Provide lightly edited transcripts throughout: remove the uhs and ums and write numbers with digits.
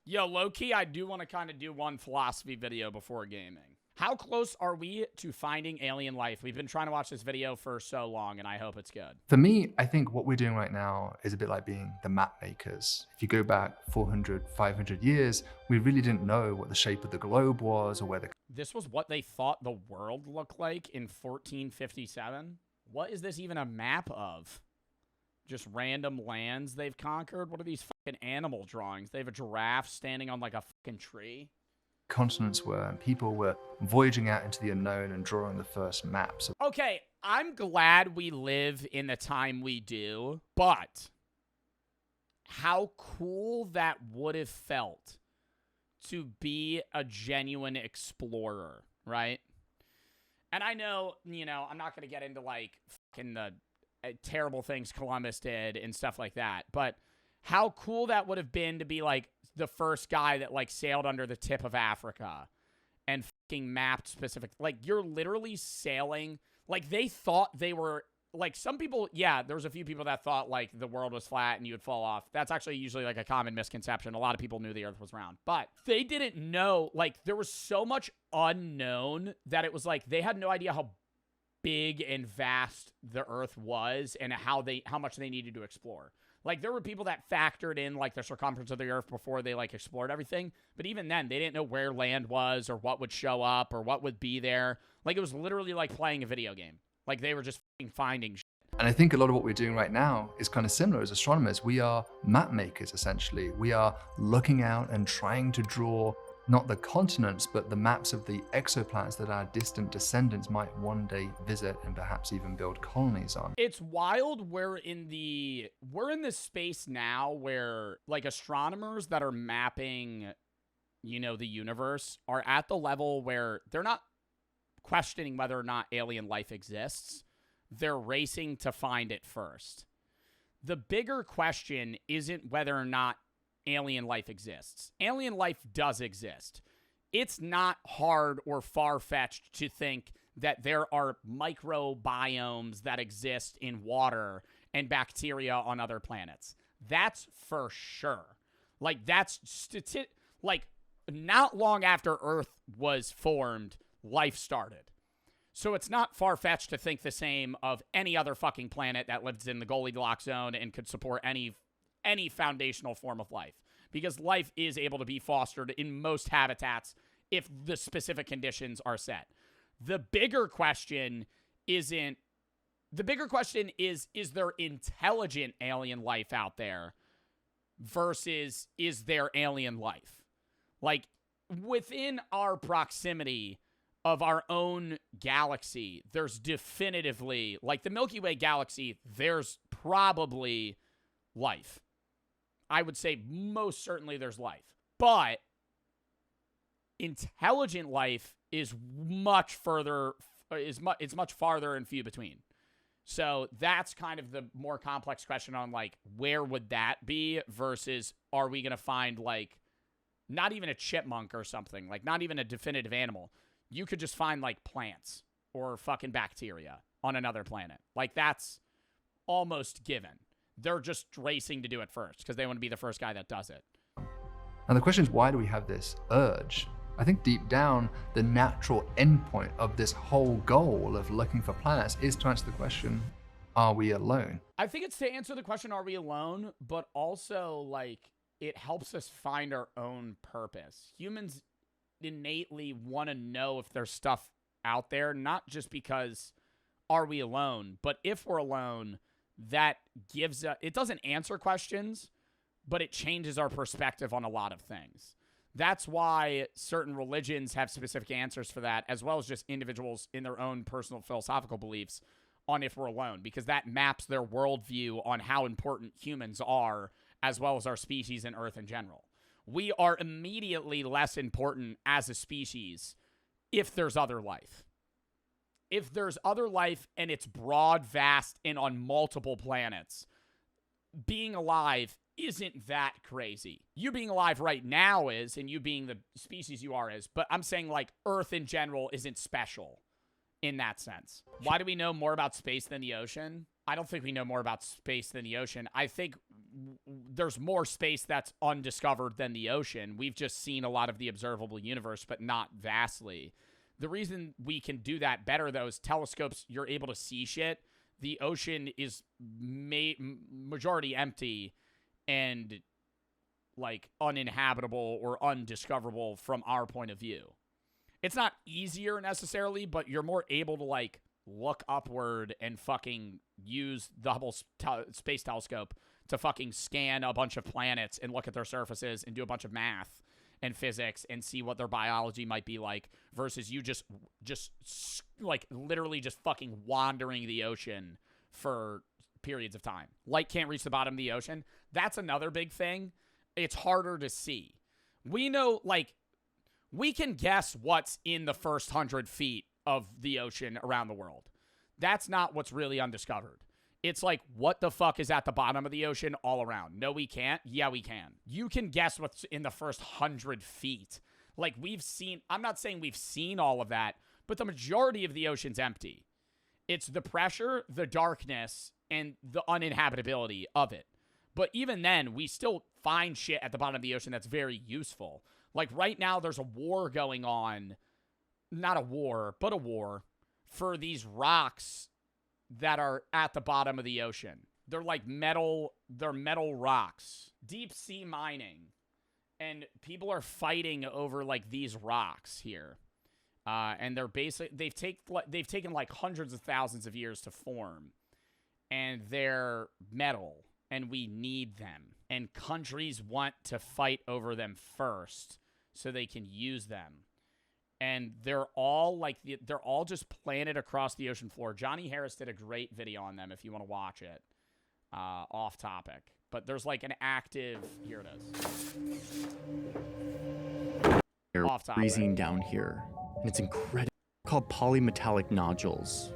Yo, low-key, I do want to kind of do one philosophy video before gaming. How close are we to finding alien life? We've been trying to watch this video for so long, and I hope it's good. For me, I think what we're doing right now is a bit like being the map makers. If you go back 400, 500 years, we really didn't know what the shape of the globe was or where the... This was what they thought the world looked like in 1457? What is this even a map of? Just random lands they've conquered? What are these fucking animal drawings? They have a giraffe standing on like a fucking tree? continents were, and people were voyaging out into the unknown and drawing the first maps. Okay, I'm glad we live in the time we do, but how cool that would have felt to be a genuine explorer, right? And I know, you know, I'm not going to get into, like, fucking the terrible things Columbus did and stuff like that, but how cool that would have been to be, like, the first guy that, like, sailed under the tip of Africa and fucking mapped specific... Like, you're literally sailing... Like, they thought they were... Like, some people... Yeah, there was a few people that thought, like, the world was flat and you would fall off. That's actually usually, like, a common misconception. A lot of people knew the Earth was round. But they didn't know... Like, there was so much unknown that it was, like, they had no idea how big and vast the Earth was and how much they needed to explore. Like, there were people that factored in, like, the circumference of the Earth before they, like, explored everything. But even then, they didn't know where land was or what would show up or what would be there. Like, it was literally like playing a video game. Like, they were just finding shit. And I think a lot of what we're doing right now is kind of similar as astronomers. We are map makers, essentially. We are looking out and trying to draw not the continents, but the maps of the exoplanets that our distant descendants might one day visit and perhaps even build colonies on. It's wild. We're in this space now where, like, astronomers that are mapping, you know, the universe are at the level where they're not questioning whether or not alien life exists. They're racing to find it first. The bigger question isn't whether or not alien life exists. Alien life does exist. It's not hard or far-fetched to think that there are microbiomes that exist in water and bacteria on other planets. That's for sure. Like, that's like, not long after Earth was formed, life started. So it's not far-fetched to think the same of any other fucking planet that lives in the Goldilocks zone and could support any foundational form of life, because life is able to be fostered in most habitats if the specific conditions are set. The bigger question is there intelligent alien life out there versus is there alien life? Like, within our proximity of our own galaxy, there's definitively, like the Milky Way galaxy, there's probably life. I would say most certainly there's life. But intelligent life is much further, it's much farther and few between. So that's kind of the more complex question on, like, where would that be versus are we going to find, like, not even a chipmunk or something, like not even a definitive animal. You could just find, like, plants or fucking bacteria on another planet. Like, that's almost given. They're just racing to do it first because they want to be the first guy that does it. And the question is, why do we have this urge? I think deep down, the natural endpoint of this whole goal of looking for planets is to answer the question, are we alone? I think it's to answer the question, are we alone? But also, like, it helps us find our own purpose. Humans innately want to know if there's stuff out there, not just because are we alone, but if we're alone, that gives it doesn't answer questions, but it changes our perspective on a lot of things. That's why certain religions have specific answers for that, as well as just individuals in their own personal philosophical beliefs on if we're alone, because that maps their worldview on how important humans are, as well as our species and Earth in general. We are immediately less important as a species if there's other life. If there's other life and it's broad, vast, and on multiple planets, being alive isn't that crazy. You being alive right now is, and you being the species you are is, but I'm saying, like, Earth in general isn't special in that sense. Why do we know more about space than the ocean? I don't think we know more about space than the ocean. I think there's more space that's undiscovered than the ocean. We've just seen a lot of the observable universe, but not vastly. The reason we can do that better, though, is telescopes, you're able to see shit. The ocean is majority empty and, like, uninhabitable or undiscoverable from our point of view. It's not easier necessarily, but you're more able to, like, look upward and fucking use the Hubble Space Telescope to fucking scan a bunch of planets and look at their surfaces and do a bunch of math and physics and see what their biology might be like, versus you just like literally just fucking wandering the ocean for periods of time. Light can't reach the bottom of the ocean. That's another big thing. It's harder to see. We know, like, we can guess what's in the first 100 feet of the ocean around the world. That's not what's really undiscovered. It's like, what the fuck is at the bottom of the ocean all around? No, we can't. Yeah, we can. You can guess what's in the first 100 feet. Like, we've seen, I'm not saying we've seen all of that, but the majority of the ocean's empty. It's the pressure, the darkness, and the uninhabitability of it. But even then, we still find shit at the bottom of the ocean that's very useful. Like, right now, there's a war going on. Not a war, but a war for these rocks that are at the bottom of the ocean. They're like metal, they're metal rocks. Deep sea mining. And people are fighting over, like, these rocks here. And they're basically, they've taken like hundreds of thousands of years to form. And they're metal. And we need them. And countries want to fight over them first so they can use them. And they're all like, they're all just planted across the ocean floor. Johnny Harris did a great video on them if you want to watch it. Off topic. But there's like an active, here it is. Off topic. Freezing down here. And it's incredible. Called polymetallic nodules.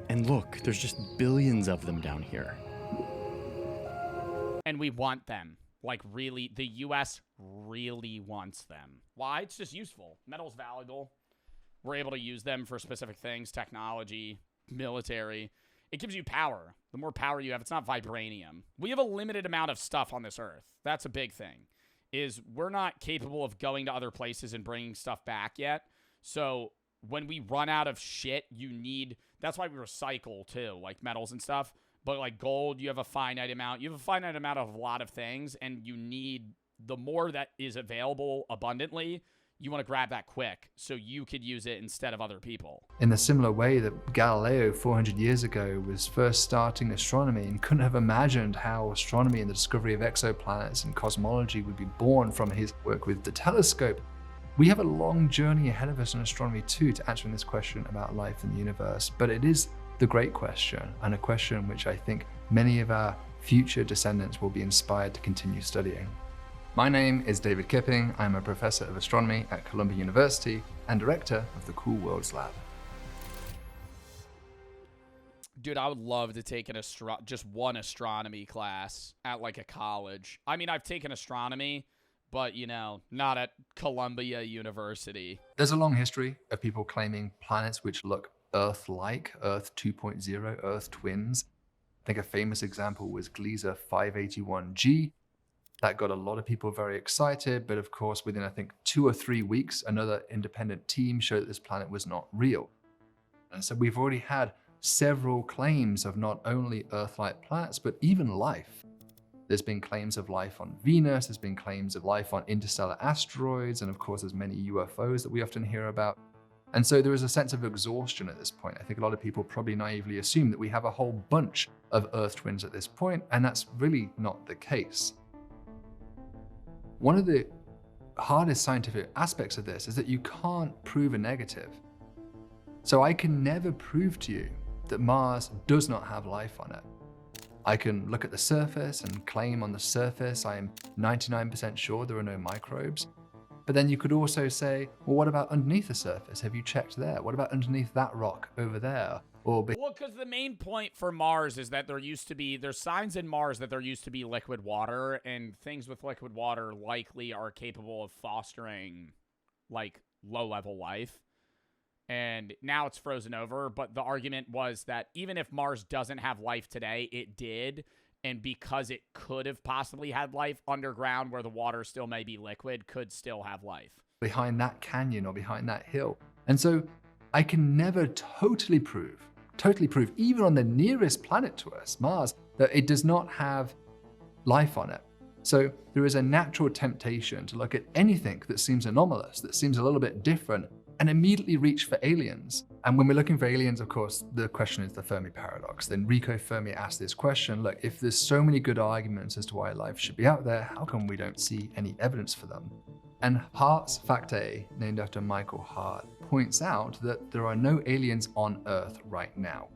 And look, there's just billions of them down here. And we want them. Like, really, the U.S. really wants them. Why? It's just useful. Metal's valuable. We're able to use them for specific things, technology, military. It gives you power. The more power you have, it's not vibranium. We have a limited amount of stuff on this Earth. That's a big thing, is we're not capable of going to other places and bringing stuff back yet. So when we run out of shit, you need... That's why we recycle, too, like metals and stuff. But, like, gold, you have a finite amount. You have a finite amount of a lot of things, and you need the more that is available abundantly, you want to grab that quick so you could use it instead of other people. In the similar way that Galileo 400 years ago was first starting astronomy and couldn't have imagined how astronomy and the discovery of exoplanets and cosmology would be born from his work with the telescope, we have a long journey ahead of us in astronomy too to answering this question about life in the universe. But it is the great question, and a question which I think many of our future descendants will be inspired to continue studying. My name is David Kipping. I'm a professor of astronomy at Columbia University and director of the Cool Worlds Lab. Dude, I would love to take just one astronomy class at like a college. I mean, I've taken astronomy, but, you know, not at Columbia University. There's a long history of people claiming planets which look Earth-like, Earth 2.0, Earth twins. I think a famous example was Gliese 581g. That got a lot of people very excited, but of course, within I think 2 or 3 weeks, another independent team showed that this planet was not real. And so we've already had several claims of not only Earth-like planets, but even life. There's been claims of life on Venus, there's been claims of life on interstellar asteroids, and of course there's many UFOs that we often hear about. And so there is a sense of exhaustion at this point. I think a lot of people probably naively assume that we have a whole bunch of Earth twins at this point, and that's really not the case. One of the hardest scientific aspects of this is that you can't prove a negative. So I can never prove to you that Mars does not have life on it. I can look at the surface and claim on the surface I am 99% sure there are no microbes. But then you could also say, well, what about underneath the surface? Have you checked there? What about underneath that rock over there? Well, because the main point for Mars is that there's signs in Mars that there used to be liquid water, and things with liquid water likely are capable of fostering, like, low-level life. And now it's frozen over, but the argument was that even if Mars doesn't have life today, it did, and because it could have possibly had life underground where the water still may be liquid, could still have life. Behind that canyon or behind that hill. And so I can never totally prove, even on the nearest planet to us, Mars, that it does not have life on it. So there is a natural temptation to look at anything that seems anomalous, that seems a little bit different, and immediately reach for aliens. And when we're looking for aliens, of course, the question is the Fermi paradox. Then Enrico Fermi asked this question, look, if there's so many good arguments as to why life should be out there, how come we don't see any evidence for them? And Hart's Fact A, named after Michael Hart, points out that there are no aliens on Earth right now.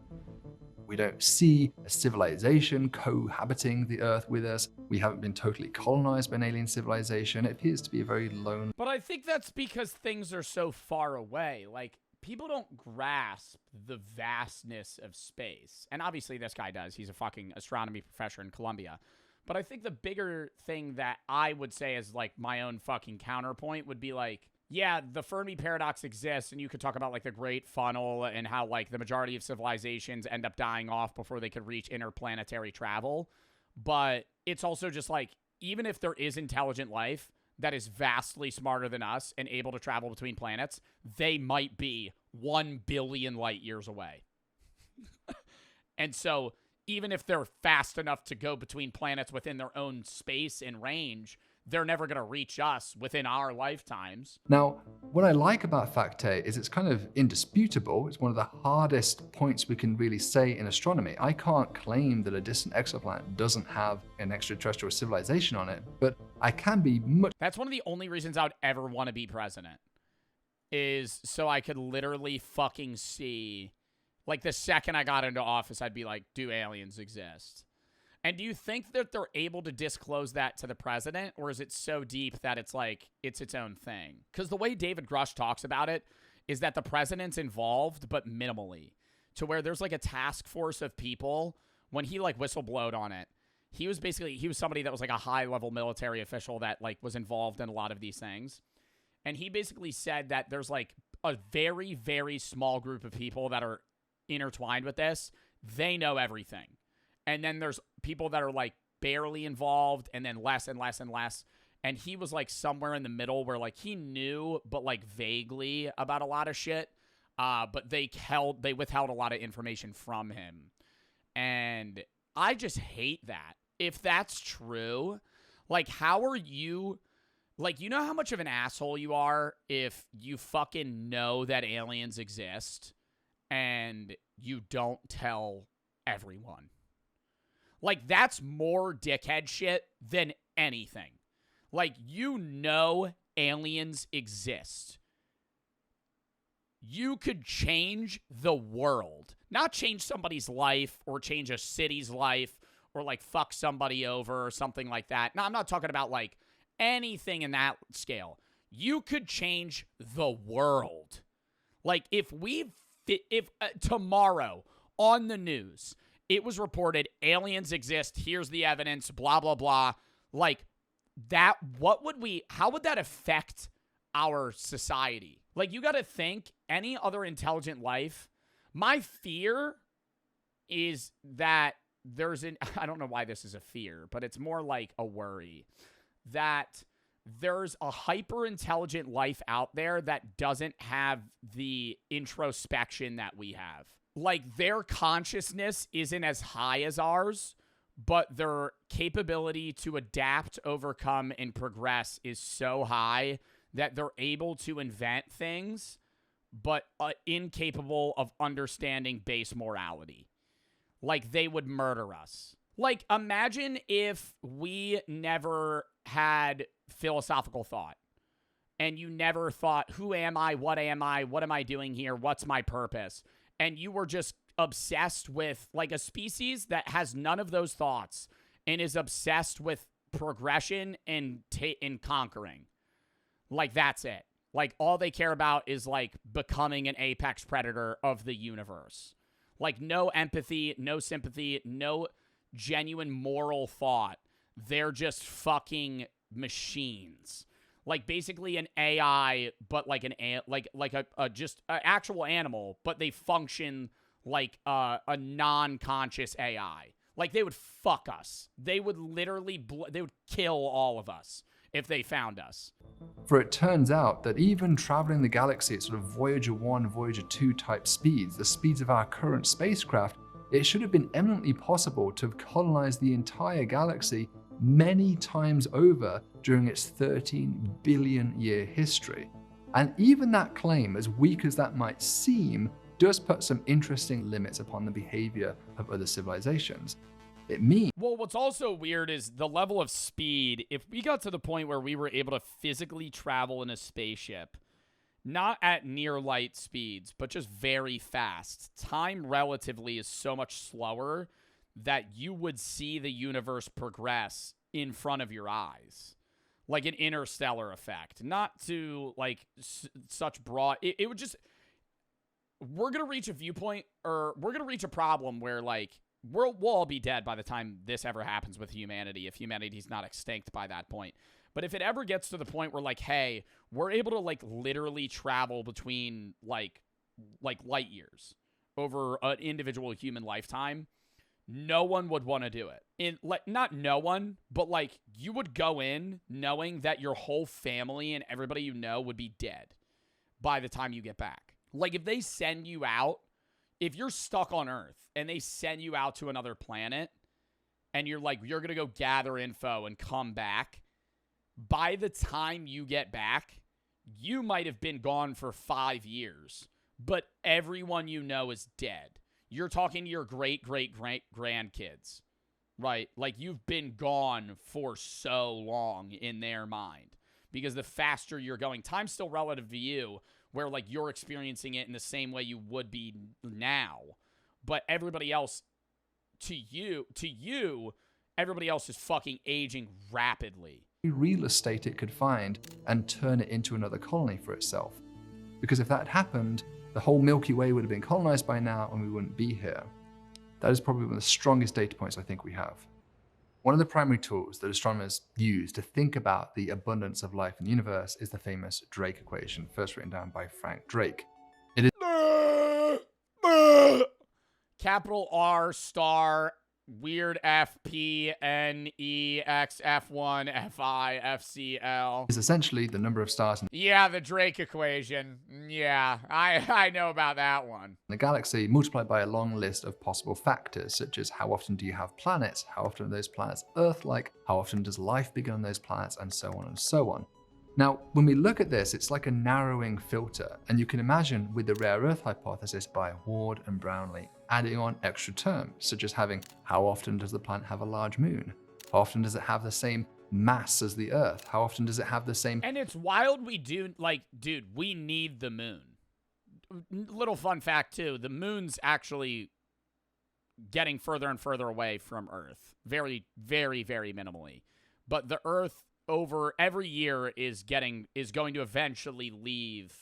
We don't see a civilization cohabiting the Earth with us. We haven't been totally colonized by an alien civilization. It appears to be a very lone. But I think that's because things are so far away. Like, people don't grasp the vastness of space. And obviously this guy does. He's a fucking astronomy professor in Columbia. But I think the bigger thing that I would say is, like, my own fucking counterpoint would be, like, yeah, the Fermi paradox exists, and you could talk about, like, the Great Funnel and how, like, the majority of civilizations end up dying off before they could reach interplanetary travel. But it's also just, like, even if there is intelligent life that is vastly smarter than us and able to travel between planets, they might be 1 billion light years away. And so even if they're fast enough to go between planets within their own space and range, they're never going to reach us within our lifetimes. Now, what I like about Fact A is it's kind of indisputable. It's one of the hardest points we can really say in astronomy. I can't claim that a distant exoplanet doesn't have an extraterrestrial civilization on it, but I can be much... That's one of the only reasons I would ever want to be president, is so I could literally fucking see... Like, the second I got into office, I'd be like, do aliens exist? And do you think that they're able to disclose that to the president, or is it so deep that it's like, it's its own thing? Because the way David Grush talks about it is that the president's involved, but minimally. To where there's, like, a task force of people. When he, like, whistleblowed on it, he was somebody that was, like, a high-level military official that, like, was involved in a lot of these things. And he basically said that there's, like, a very, very small group of people that are intertwined with this. They know everything. And then there's people that are, like, barely involved, and then less and less and less. And he was, like, somewhere in the middle where, like, he knew, but, like, vaguely about a lot of shit. But they withheld a lot of information from him. And I just hate that. If that's true, like, how are you... Like, you know how much of an asshole you are if you fucking know that aliens exist and you don't tell everyone? Like, that's more dickhead shit than anything. Like, you know aliens exist. You could change the world. Not change somebody's life or change a city's life or, like, fuck somebody over or something like that. No, I'm not talking about, like, anything in that scale. You could change the world. Like, if tomorrow on the news it was reported aliens exist, here's the evidence, blah, blah, blah. Like, that, how would that affect our society? Like, you got to think, any other intelligent life, my fear is that I don't know why this is a fear, but it's more like a worry, that there's a hyper-intelligent life out there that doesn't have the introspection that we have. Like, their consciousness isn't as high as ours, but their capability to adapt, overcome, and progress is so high that they're able to invent things, but incapable of understanding base morality. Like, they would murder us. Like, imagine if we never had philosophical thought, and you never thought, who am I? What am I doing here? What's my purpose? And you were just obsessed with, like, a species that has none of those thoughts and is obsessed with progression and conquering. Like, that's it. Like, all they care about is, like, becoming an apex predator of the universe. Like, no empathy, no sympathy, no genuine moral thought. They're just fucking machines. Like, basically an AI, but like just an actual animal, but they function like a non-conscious AI. Like, they would fuck us. They would literally, they would kill all of us if they found us. For it turns out that even traveling the galaxy at sort of Voyager 1, Voyager 2 type speeds, the speeds of our current spacecraft, it should have been eminently possible to have colonized the entire galaxy many times over during its 13 billion year history. And even that claim, as weak as that might seem, does put some interesting limits upon the behavior of other civilizations. It means... Well, what's also weird is the level of speed. If we got to the point where we were able to physically travel in a spaceship, not at near light speeds, but just very fast, time relatively is so much slower that you would see the universe progress in front of your eyes. Like an interstellar effect. Not to, like, such broad... It would just... We're going to reach a viewpoint, or we're going to reach a problem where, like, we'll all be dead by the time this ever happens with humanity, if humanity's not extinct by that point. But if it ever gets to the point where, like, hey, we're able to, like, literally travel between, like light years over an individual human lifetime, no one would want to do it. Not no one, but, like, you would go in knowing that your whole family and everybody you know would be dead by the time you get back. Like, if they send you out, if you're stuck on Earth and they send you out to another planet and you're like, you're going to go gather info and come back, by the time you get back, you might have been gone for 5 years, but everyone you know is dead. You're talking to your great-great-great-grandkids, right? Like, you've been gone for so long in their mind because the faster you're going, time's still relative to you, where, like, you're experiencing it in the same way you would be now. But everybody else, to you, everybody else is fucking aging rapidly. Real estate it could find and turn it into another colony for itself. Because if that had happened, the whole Milky Way would have been colonized by now and we wouldn't be here. That is probably one of the strongest data points I think we have. One of the primary tools that astronomers use to think about the abundance of life in the universe is the famous Drake equation, first written down by Frank Drake. It is capital R star weird F P N E X F1 Fi FCL is essentially the number of stars in yeah, the Drake equation. Yeah, I know about that one. the galaxy multiplied by a long list of possible factors, such as how often do you have planets, how often are those planets Earth-like, how often does life begin on those planets, and so on and so on. Now, when we look at this, it's like a narrowing filter, and you can imagine with the rare Earth hypothesis by Ward and Brownlee adding on extra terms, such as having how often does the planet have a large moon? How often does it have the same mass as the Earth? How often does it have the same... And it's wild we do, like, dude, we need the moon. Little fun fact, too, the moon's actually getting further and further away from Earth. Very, very, very minimally. But the Earth over every year is going to eventually leave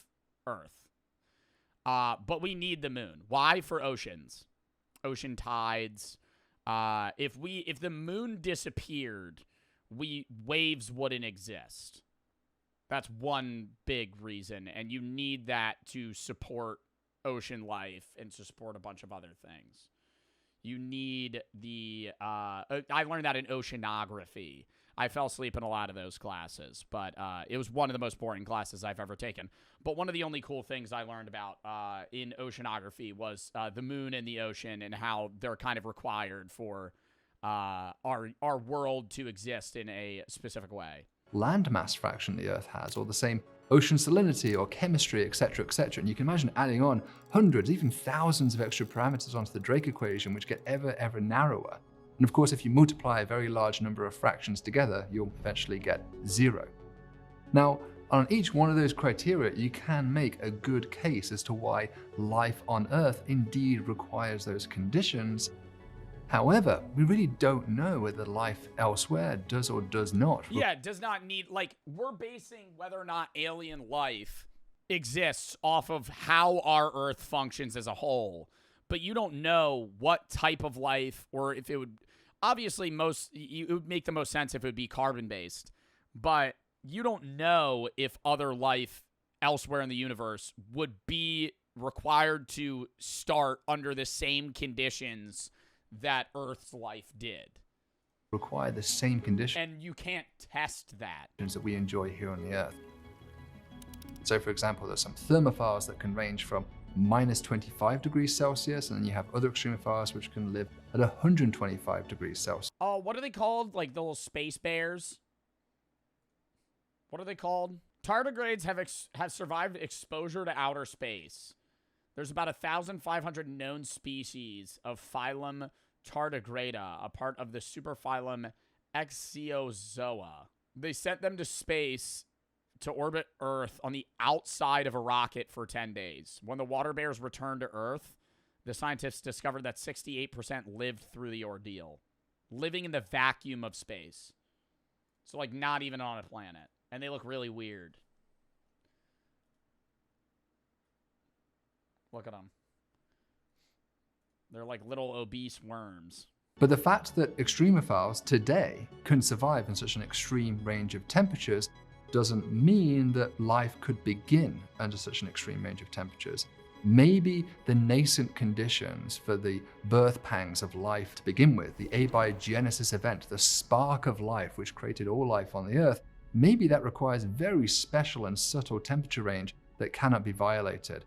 Earth. But we need the moon. Why? For oceans. Ocean tides. If the moon disappeared, waves wouldn't exist. That's one big reason, and you need that to support ocean life and to support a bunch of other things. You need the I learned that in oceanography. I fell asleep in a lot of those classes, but it was one of the most boring classes I've ever taken. But one of the only cool things I learned about in oceanography was the moon and the ocean and how they're kind of required for our world to exist in a specific way. land mass fraction the Earth has, or the same ocean salinity or chemistry, etc., etc. And you can imagine adding on hundreds, even thousands of extra parameters onto the Drake equation, which get ever narrower. And of course, if you multiply a very large number of fractions together, you'll eventually get zero. Now, on each one of those criteria, you can make a good case as to why life on Earth indeed requires those conditions. However, we really don't know whether life elsewhere does or does not. Yeah, it does not need, like, we're basing whether or not alien life exists off of how our Earth functions as a whole. But you don't know what type of life, or if it would, obviously it would make the most sense if it would be carbon-based. But you don't know if other life elsewhere in the universe would be required to start under the same conditions that Earth's life did. Require the same conditions And you can't test that. that we enjoy here on the Earth. So for example, there's some thermophiles that can range from minus 25 degrees Celsius, and then you have other extremophiles which can live at 125 degrees Celsius. Oh, what are they called? Like the little space bears? What are they called? Tardigrades have survived exposure to outer space. There's about 1,500 known species of phylum Tardigrada, a part of the superphylum Exiozoa. They sent them to space to orbit Earth on the outside of a rocket for 10 days. When the water bears returned to Earth, the scientists discovered that 68% lived through the ordeal, living in the vacuum of space. So, like, not even on a planet. And they look really weird. Look at them. They're like little obese worms. But the fact that extremophiles today can survive in such an extreme range of temperatures doesn't mean that life could begin under such an extreme range of temperatures. Maybe the nascent conditions for the birth pangs of life to begin with, the abiogenesis event, the spark of life which created all life on the Earth, maybe that requires very special and subtle temperature range that cannot be violated.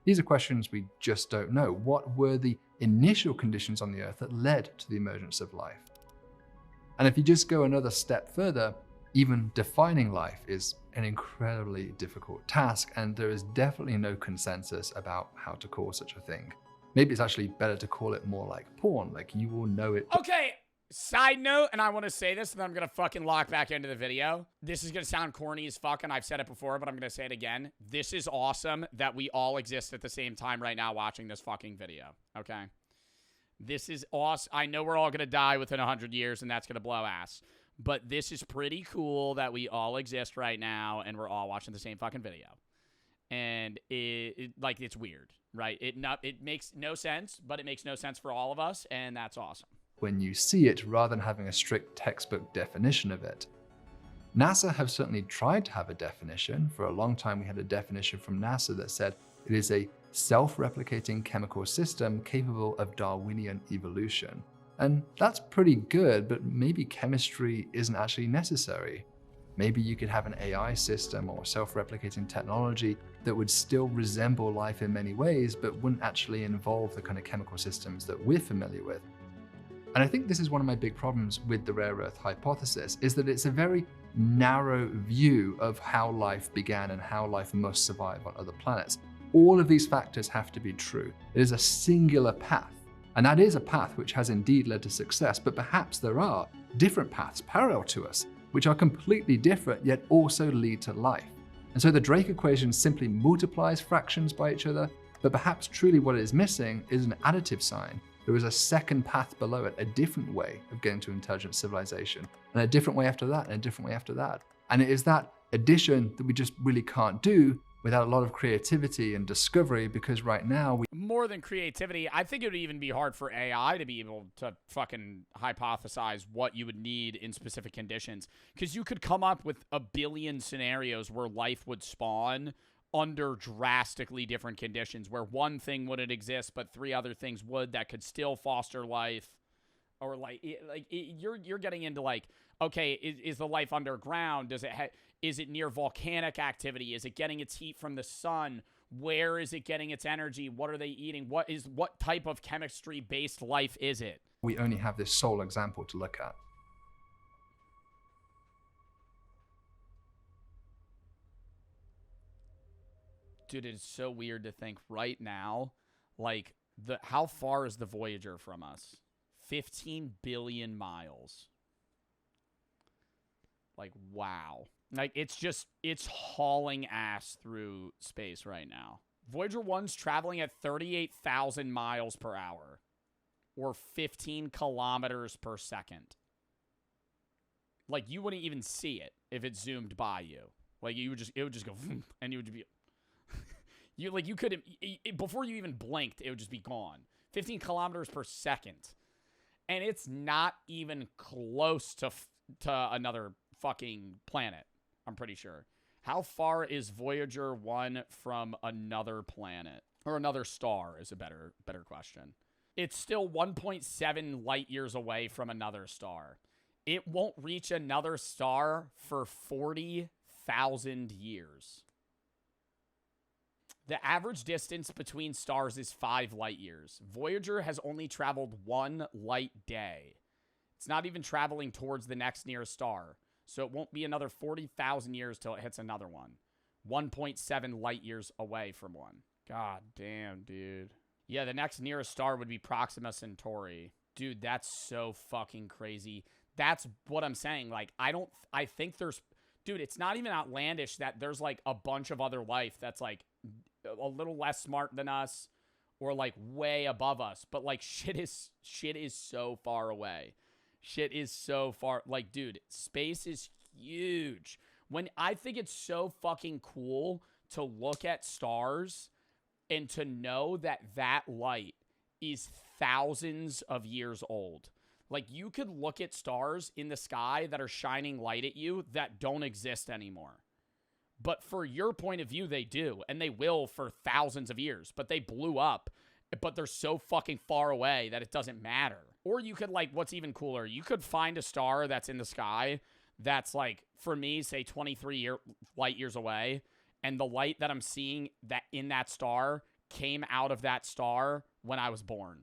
These are questions we just don't know. What were the initial conditions on the Earth that led to the emergence of life? And if you just go another step further, even defining life is an incredibly difficult task, and there is definitely no consensus about how to call such a thing. Maybe it's actually better to call it more like porn, like you will know it. Okay, side note, and I want to say this, and then I'm going to fucking lock back into the video. This is going to sound corny as fuck, and I've said it before, but I'm going to say it again. This is awesome that we all exist at the same time right now watching this fucking video, okay? This is awesome. I know we're all going to die within 100 years, and that's going to blow ass. But this is pretty cool that we all exist right now, and we're all watching the same fucking video. And it's weird, right? It makes no sense, but it makes no sense for all of us, and that's awesome. When you see it, rather than having a strict textbook definition of it. NASA have certainly tried to have a definition. For a long time, we had a definition from NASA that said it is a self-replicating chemical system capable of Darwinian evolution. And that's pretty good, but maybe chemistry isn't actually necessary. Maybe you could have an AI system or self-replicating technology that would still resemble life in many ways, but wouldn't actually involve the kind of chemical systems that we're familiar with. And I think this is one of my big problems with the rare earth hypothesis, is that it's a very narrow view of how life began and how life must survive on other planets. All of these factors have to be true. It is a singular path. And that is a path which has indeed led to success, but perhaps there are different paths parallel to us, which are completely different, yet also lead to life. And so the Drake equation simply multiplies fractions by each other, but perhaps truly what it is missing is an additive sign. There is a second path below it, a different way of getting to intelligent civilization, and a different way after that, and a different way after that. And it is that addition that we just really can't do without a lot of creativity and discovery, because right now more than creativity, I think it would even be hard for AI to be able to fucking hypothesize what you would need in specific conditions, because you could come up with a billion scenarios where life would spawn under drastically different conditions, where one thing wouldn't exist but three other things would that could still foster life. Or you're getting into like, okay, is the life underground? Does it is it near volcanic activity? Is it getting its heat from the sun? Where is it getting its energy? What are they eating? What type of chemistry-based life is it? We only have this sole example to look at. Dude, it's so weird to think right now, like, how far is the Voyager from us? 15 billion miles. Like, wow. Like, it's hauling ass through space right now. Voyager 1's traveling at 38,000 miles per hour, or 15 kilometers per second. Like, you wouldn't even see it if it zoomed by you. Like, it would just go, and you would be, you couldn't, before you even blinked, it would just be gone. 15 kilometers per second. And it's not even close to another fucking planet, I'm pretty sure. How far is Voyager 1 from another planet? Or another star is a better question. It's still 1.7 light years away from another star. It won't reach another star for 40,000 years. The average distance between stars is 5 light years. Voyager has only traveled 1 light day. It's not even traveling towards the next nearest star, so it won't be another 40,000 years till it hits another one. 1.7 light years away from one. God damn, dude. Yeah, the next nearest star would be Proxima Centauri. Dude, that's so fucking crazy. That's what I'm saying. Like, I think there's, dude, it's not even outlandish that there's like a bunch of other life that's like a little less smart than us or like way above us. But like shit is so far away. Shit is so far, like, dude, space is huge. When I think it's so fucking cool to look at stars and to know that that light is thousands of years old. Like, you could look at stars in the sky that are shining light at you that don't exist anymore. But for your point of view, they do, and they will for thousands of years. But they blew up, but they're so fucking far away that it doesn't matter. Or you could, like, what's even cooler, you could find a star that's in the sky that's, like, for me, say 23 light years away, and the light that I'm seeing that in that star came out of that star when I was born.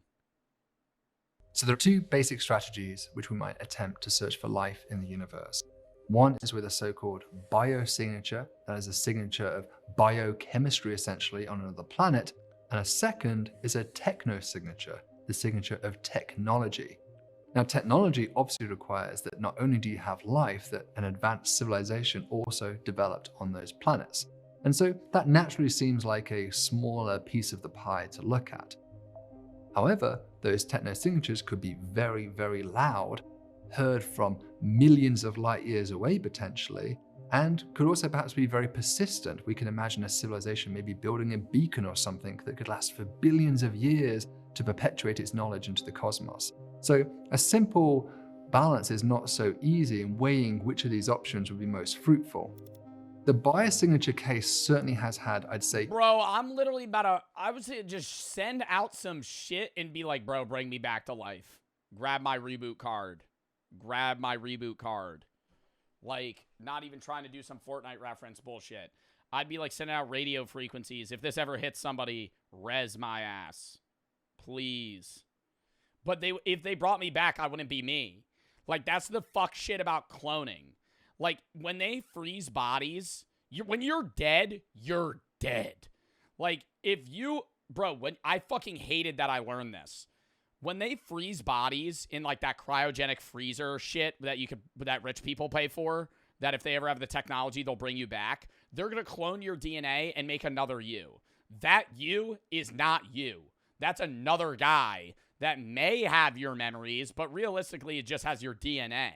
So there are 2 basic strategies which we might attempt to search for life in the universe. One is with a so-called biosignature, that is a signature of biochemistry essentially on another planet, and a second is a technosignature, the signature of technology. Now, technology obviously requires that not only do you have life, that an advanced civilization also developed on those planets. And so that naturally seems like a smaller piece of the pie to look at. However, those technosignatures could be very, very loud, heard from millions of light years away potentially, and could also perhaps be very persistent. We can imagine a civilization maybe building a beacon or something that could last for billions of years to perpetuate its knowledge into the cosmos. So a simple balance is not so easy in weighing which of these options would be most fruitful. The biosignature case certainly has had, I'd say... Bro, I'm literally about to... I would say just send out some shit and be like, bro, bring me back to life. Grab my reboot card. Grab my reboot card. Like, not even trying to do some Fortnite reference bullshit. I'd be like sending out radio frequencies. If this ever hits somebody, res my ass. Please. But if they brought me back, I wouldn't be me. Like, that's the fuck shit about cloning. Like, when they freeze bodies, when you're dead, you're dead. Like, if you... Bro, when I fucking hated that I learned this. When they freeze bodies in, like, that cryogenic freezer shit that rich people pay for, that if they ever have the technology, they'll bring you back, they're gonna clone your DNA and make another you. That you is not you. That's another guy that may have your memories, but realistically, it just has your DNA.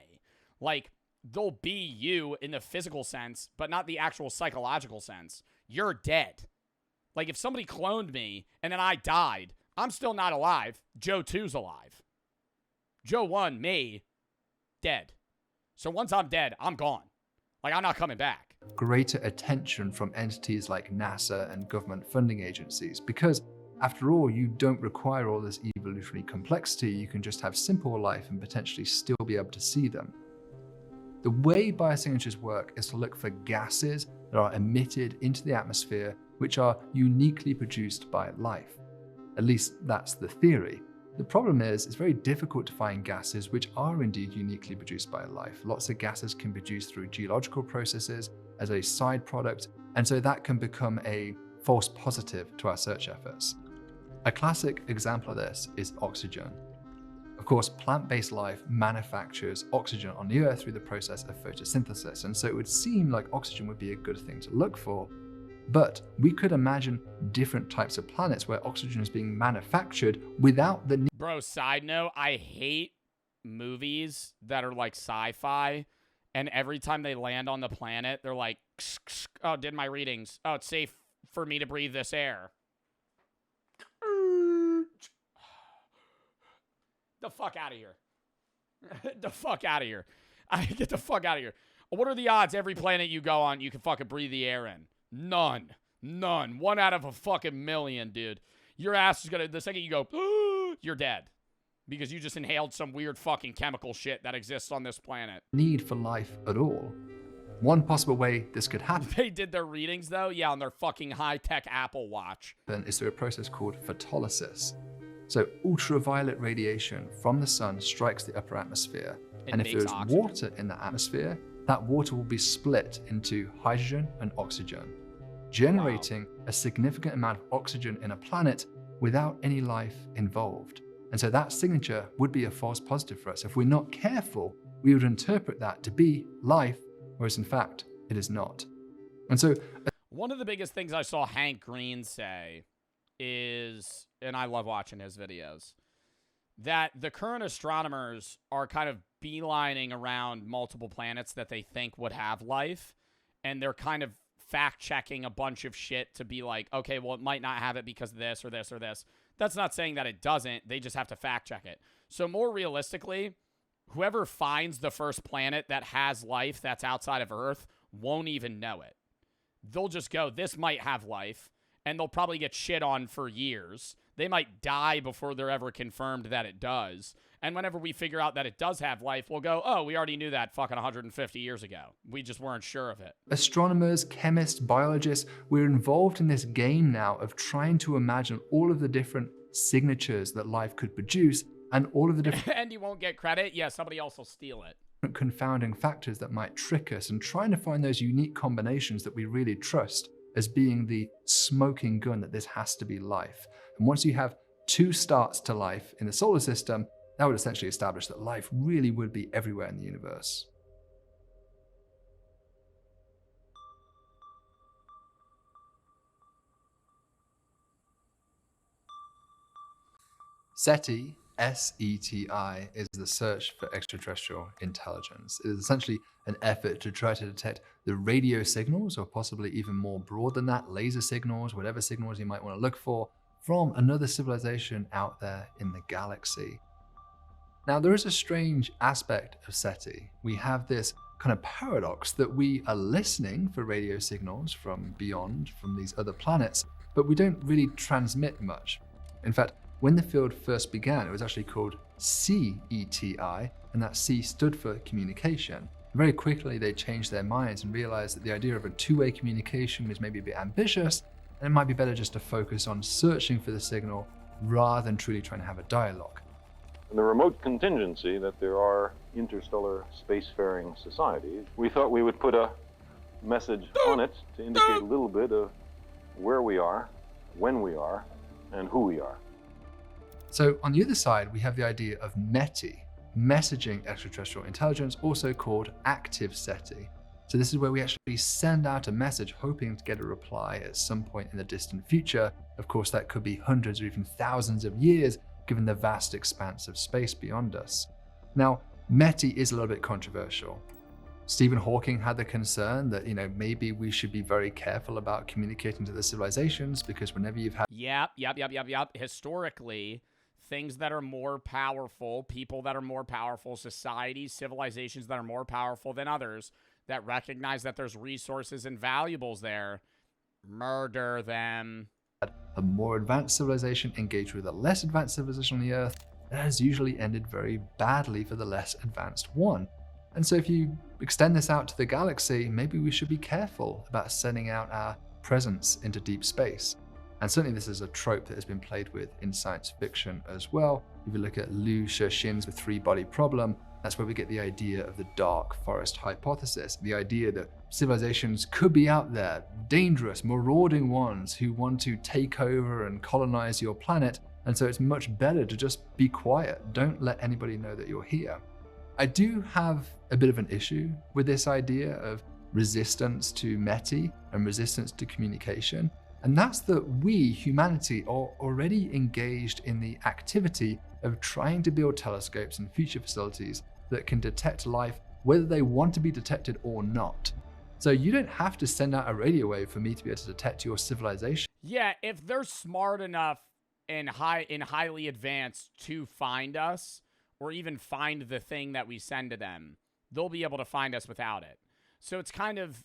Like... They'll be you in the physical sense, but not the actual psychological sense. You're dead. Like, if somebody cloned me and then I died, I'm still not alive. Joe 2's alive. Joe 1, me, dead. So once I'm dead, I'm gone. Like, I'm not coming back. Greater attention from entities like NASA and government funding agencies, because after all, you don't require all this evolutionary complexity. You can just have simple life and potentially still be able to see them. The way biosignatures work is to look for gases that are emitted into the atmosphere which are uniquely produced by life. At least that's the theory. The problem is, it's very difficult to find gases which are indeed uniquely produced by life. Lots of gases can be produced through geological processes as a side product, and so that can become a false positive to our search efforts. A classic example of this is oxygen. Of course, plant-based life manufactures oxygen on the Earth through the process of photosynthesis, and so it would seem like oxygen would be a good thing to look for. But we could imagine different types of planets where oxygen is being manufactured without the need. Bro, side note, I hate movies that are like sci-fi, and every time they land on the planet, they're like, oh, did my readings. Oh, it's safe for me to breathe this air. The fuck out of here. The fuck out of here. Get the fuck out of here. What are the odds every planet you go on, you can fucking breathe the air in? None. 1 out of a fucking million, dude. Your ass is gonna, the second you go, you're dead. Because you just inhaled some weird fucking chemical shit that exists on this planet. Need for life at all. One possible way this could happen They did their readings, though? Yeah, on their fucking high-tech Apple Watch. is through a process called photolysis. So ultraviolet radiation from the sun strikes the upper atmosphere. And if there's water in the atmosphere, that water will be split into hydrogen and oxygen, generating a significant amount of oxygen in a planet without any life involved. And so that signature would be a false positive for us. If we're not careful, we would interpret that to be life, whereas in fact, it is not. And so one of the biggest things I saw Hank Green say is, and I love watching his videos, that the current astronomers are kind of beelining around multiple planets that they think would have life, and they're kind of fact-checking a bunch of shit to be like, okay, well, it might not have it because of this or this or this. That's not saying that it doesn't. They just have to fact-check it. So more realistically, whoever finds the first planet that has life that's outside of Earth won't even know it. They'll just go, this might have life, and they'll probably get shit on for years. They might die before they're ever confirmed that it does. And whenever we figure out that it does have life, we'll go, oh, we already knew that fucking 150 years ago. We just weren't sure of it. Astronomers, chemists, biologists, we're involved in this game now of trying to imagine all of the different signatures that life could produce and all of the different and you won't get credit? Yeah, somebody else will steal it. Confounding factors that might trick us, and trying to find those unique combinations that we really trust as being the smoking gun that this has to be life. And once you have two starts to life in the solar system, that would essentially establish that life really would be everywhere in the universe. SETI, S-E-T-I, is the search for extraterrestrial intelligence. It is essentially an effort to try to detect the radio signals, or possibly even more broad than that, laser signals, whatever signals you might want to look for, from another civilization out there in the galaxy. Now, there is a strange aspect of SETI. We have this kind of paradox that we are listening for radio signals from beyond, from these other planets, but we don't really transmit much. In fact, when the field first began, it was actually called CETI, and that C stood for communication. Very quickly, they changed their minds and realized that the idea of a two-way communication was maybe a bit ambitious, and it might be better just to focus on searching for the signal rather than truly trying to have a dialogue. In the remote contingency that there are interstellar spacefaring societies, we thought we would put a message on it to indicate a little bit of where we are, when we are, and who we are. So on the other side, we have the idea of METI, messaging extraterrestrial intelligence, also called active SETI. So this is where we actually send out a message hoping to get a reply at some point in the distant future. Of course, that could be hundreds or even thousands of years, given the vast expanse of space beyond us. Now, METI is a little bit controversial. Stephen Hawking had the concern that, maybe we should be very careful about communicating to the civilizations, because whenever you've had... Yep. Historically, things that are more powerful, people that are more powerful, societies, civilizations that are more powerful than others, that recognize that there's resources and valuables there, murder them. A more advanced civilization engaged with a less advanced civilization on the Earth, that has usually ended very badly for the less advanced one. And so if you extend this out to the galaxy, maybe we should be careful about sending out our presence into deep space. And certainly this is a trope that has been played with in science fiction as well. If you look at Liu Cixin's The Three-Body Problem, that's where we get the idea of the dark forest hypothesis, the idea that civilizations could be out there, dangerous, marauding ones who want to take over and colonize your planet, and so it's much better to just be quiet. Don't let anybody know that you're here. I do have a bit of an issue with this idea of resistance to METI and resistance to communication, and that's that we, humanity, are already engaged in the activity of trying to build telescopes and future facilities that can detect life whether they want to be detected or not. So you don't have to send out a radio wave for me to be able to detect your civilization. Yeah, if they're smart enough and highly advanced to find us, or even find the thing that we send to them, they'll be able to find us without it. So it's kind of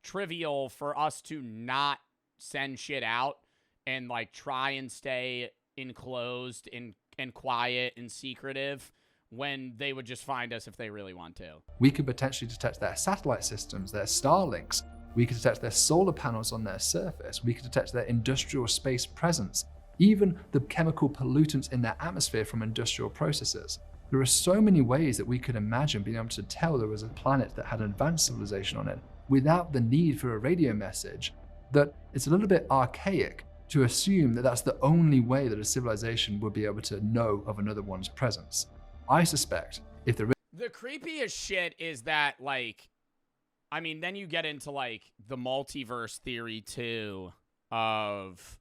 trivial for us to not send shit out and try and stay enclosed and and quiet and secretive when they would just find us if they really want to. We could potentially detect their satellite systems, their Starlinks. We could detect their solar panels on their surface. We could detect their industrial space presence, even the chemical pollutants in their atmosphere from industrial processes. There are so many ways that we could imagine being able to tell there was a planet that had an advanced civilization on it without the need for a radio message, that it's a little bit archaic to assume that that's the only way that a civilization would be able to know of another one's presence. I suspect if there is... The creepiest shit is that, like, I mean, then you get into, like, the multiverse theory, too, of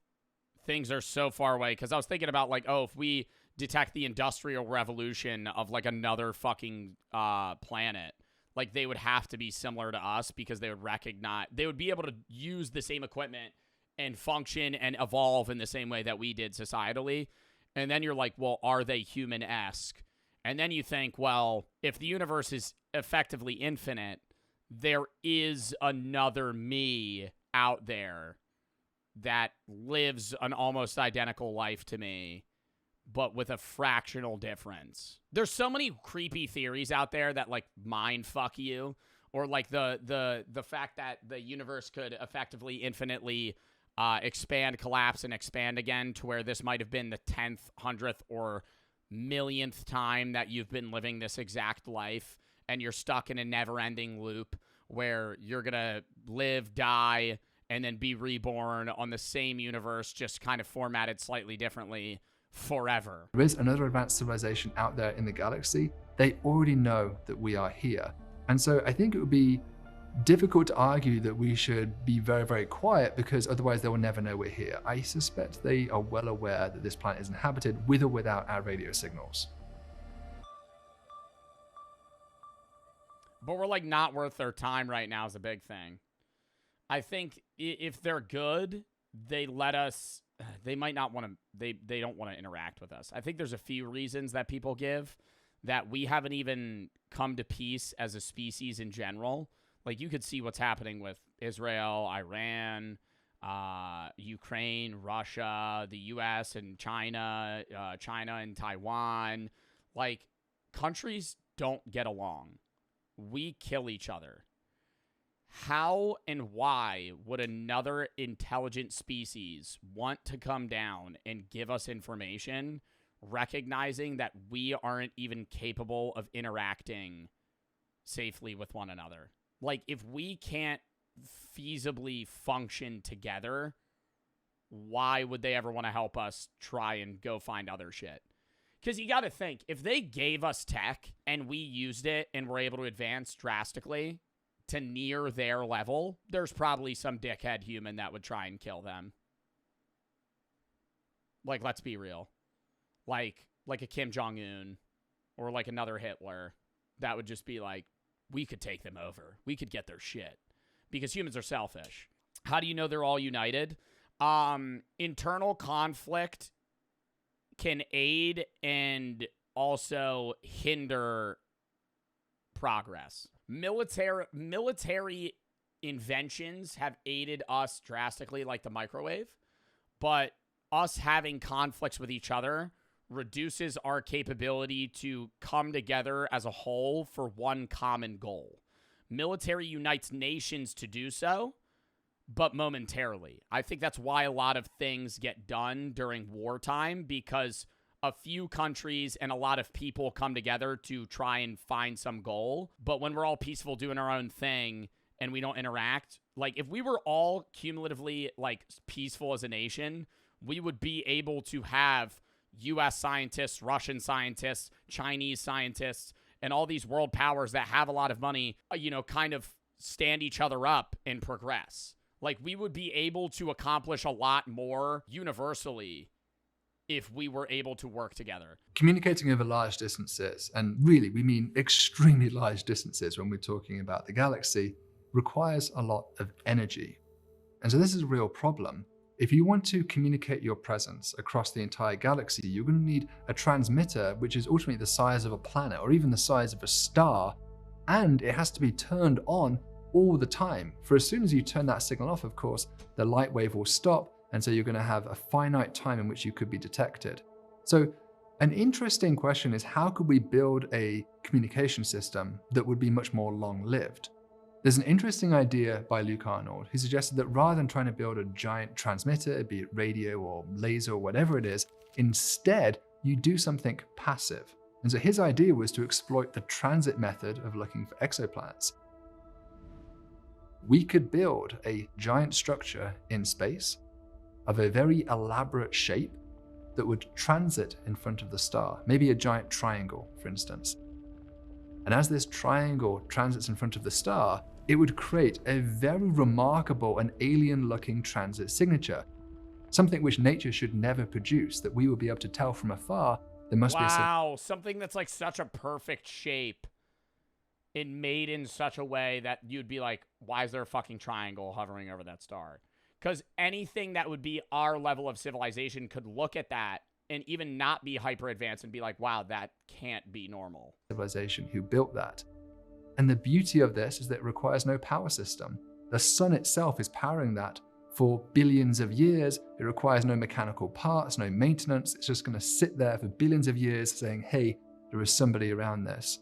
things are so far away. Because I was thinking about, like, oh, if we detect the industrial revolution of, like, another fucking planet, like, they would have to be similar to us because they would recognize, they would be able to use the same equipment and function and evolve in the same way that we did societally. And then you're like, well, are they human-esque? And then you think, well, if the universe is effectively infinite, there is another me out there that lives an almost identical life to me, but with a fractional difference. There's so many creepy theories out there that, like, mind fuck you, or like the fact that the universe could effectively infinitely expand, collapse, and expand again, to where this might have been the 10th, 100th, or millionth time that you've been living this exact life, and you're stuck in a never-ending loop where you're gonna live, die, and then be reborn on the same universe, just kind of formatted slightly differently forever. There is another advanced civilization out there in the galaxy. They already know that we are here. And so I think it would be difficult to argue that we should be very, very quiet, because otherwise they will never know we're here. I suspect they are well aware that this planet is inhabited with or without our radio signals. But we're, like, not worth their time right now is a big thing. I think if they're good, they let us, they might not want to, they don't want to interact with us. I think there's a few reasons that people give that we haven't even come to peace as a species in general. Like, you could see what's happening with Israel, Iran, Ukraine, Russia, the US and China, China and Taiwan. Like, countries don't get along. We kill each other. How and why would another intelligent species want to come down and give us information, recognizing that we aren't even capable of interacting safely with one another? Like, if we can't feasibly function together, why would they ever want to help us try and go find other shit? Because you got to think, if they gave us tech and we used it and were able to advance drastically to near their level, there's probably some dickhead human that would try and kill them. Like, let's be real. Like a Kim Jong-un or like another Hitler that would just be like, we could take them over. We could get their shit. Because humans are selfish. How do you know they're all united? Internal conflict can aid and also hinder progress. Military inventions have aided us drastically, like the microwave, but us having conflicts with each other reduces our capability to come together as a whole for one common goal. Military unites nations to do so, but momentarily. I think that's why a lot of things get done during wartime, because a few countries and a lot of people come together to try and find some goal. But when we're all peaceful doing our own thing and we don't interact, like, if we were all cumulatively, like, peaceful as a nation, we would be able to have US scientists, Russian scientists, Chinese scientists, and all these world powers that have a lot of money, kind of stand each other up and progress. Like, we would be able to accomplish a lot more universally if we were able to work together. Communicating over large distances, and really we mean extremely large distances when we're talking about the galaxy, requires a lot of energy. And so this is a real problem. If you want to communicate your presence across the entire galaxy, you're going to need a transmitter which is ultimately the size of a planet or even the size of a star, and it has to be turned on all the time. For as soon as you turn that signal off, of course, the light wave will stop, and so you're going to have a finite time in which you could be detected. So An interesting question is, how could we build a communication system that would be much more long-lived? There's an interesting idea by Luke Arnold who suggested that rather than trying to build a giant transmitter, be it radio or laser or whatever it is, instead you do something passive. And so his idea was to exploit the transit method of looking for exoplanets. We could build a giant structure in space of a very elaborate shape that would transit in front of the star, maybe a giant triangle, for instance. And as this triangle transits in front of the star, it would create a very remarkable and alien-looking transit signature, something which nature should never produce, that we would be able to tell from afar. There must be something that's like such a perfect shape and made in such a way that you'd be like, why is there a fucking triangle hovering over that star? Because anything that would be our level of civilization could look at that and even not be hyper advanced and be like, wow, that can't be normal. Civilization who built that. And the beauty of this is that it requires no power system. The sun itself is powering that for billions of years. It requires no mechanical parts, no maintenance. It's just going to sit there for billions of years saying, hey, there is somebody around this.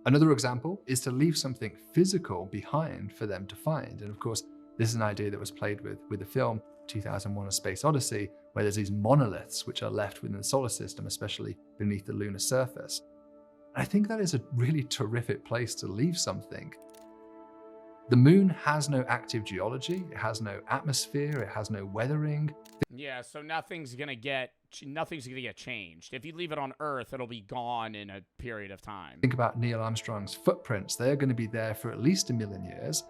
Another example is to leave something physical behind for them to find. And of course, this is an idea that was played with the film 2001: A Space Odyssey, where there's these monoliths which are left within the solar system, especially beneath the lunar surface. And I think that is a really terrific place to leave something. The moon has no active geology, it has no atmosphere, it has no weathering. Yeah, so nothing's gonna get changed. If you leave it on Earth, it'll be gone in a period of time. Think about Neil Armstrong's footprints. They're going to be there for at least 1 million years.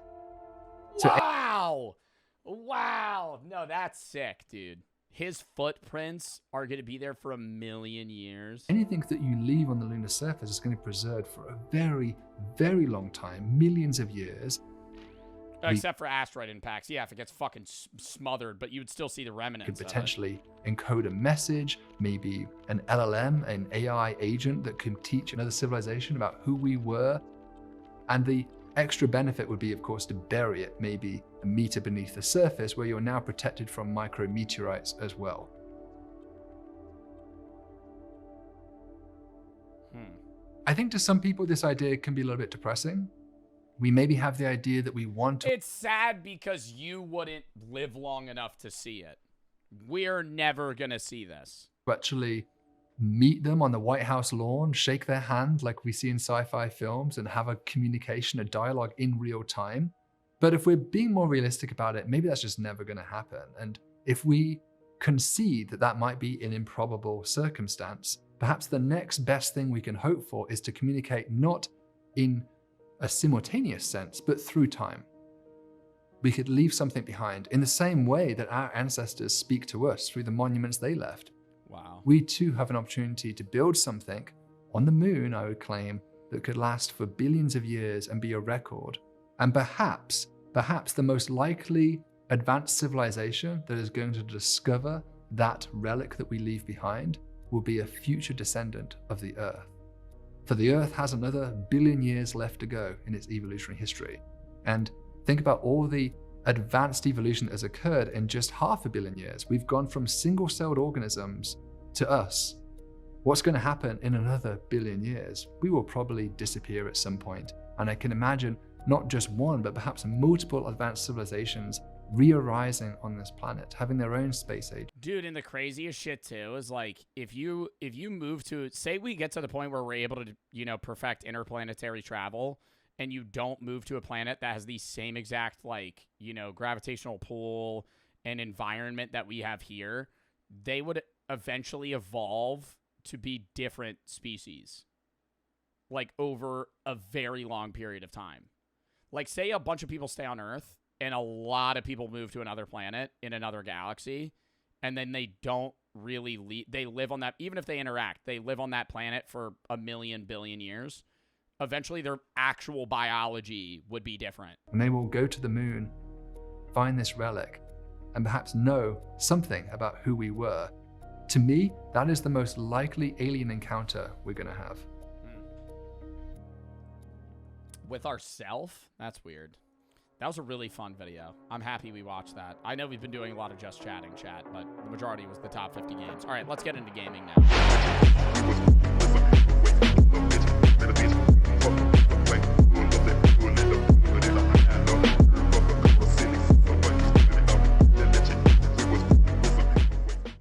Wow! Wow! No, that's sick, dude. His footprints are going to be there for 1 million years. Anything that you leave on the lunar surface is going to be preserved for a very, very long time, millions of years. Except for asteroid impacts. Yeah, if it gets fucking smothered, but you would still see the remnants. Could potentially encode a message, maybe an LLM, an AI agent that could teach another civilization about who we were. And the extra benefit would be, of course, to bury it maybe 1 meter beneath the surface, where you're now protected from micrometeorites as well. I think to some people this idea can be a little bit depressing. We maybe have the idea that we want to... It's sad because you wouldn't live long enough to see it. We're never gonna see this. Actually meet them on the White House lawn, shake their hand like we see in sci-fi films, and have a communication, a dialogue in real time. But if we're being more realistic about it, maybe that's just never gonna happen. And if we concede that that might be an improbable circumstance, perhaps the next best thing we can hope for is to communicate not in a simultaneous sense, but through time. We could leave something behind in the same way that our ancestors speak to us through the monuments they left. Wow. We too have an opportunity to build something on the moon, I would claim, that could last for billions of years and be a record. And perhaps the most likely advanced civilization that is going to discover that relic that we leave behind will be a future descendant of the Earth. For the Earth has another 1 billion years left to go in its evolutionary history. And think about all the advanced evolution that has occurred in just 500 million years. We've gone from single-celled organisms to us. What's going to happen in another 1 billion years? We will probably disappear at some point. And I can imagine not just one, but perhaps multiple advanced civilizations re-arising on this planet, having their own space age. Dude, and the craziest shit too is like, if you move to, say we get to the point where we're able to, perfect interplanetary travel, and you don't move to a planet that has the same exact, gravitational pull and environment that we have here, they would eventually evolve to be different species, over a very long period of time. Say a bunch of people stay on Earth, and a lot of people move to another planet in another galaxy, and then they don't really leave. They live on that, even if they interact, they live on that planet for 1 million billion years. Eventually, their actual biology would be different. And they will go to the moon, find this relic, and perhaps know something about who we were. To me, that is the most likely alien encounter we're going to have. With ourself? That's weird. That was a really fun video. I'm happy we watched that. I know we've been doing a lot of just chatting, chat, but the majority was the top 50 games. All right, let's get into gaming now.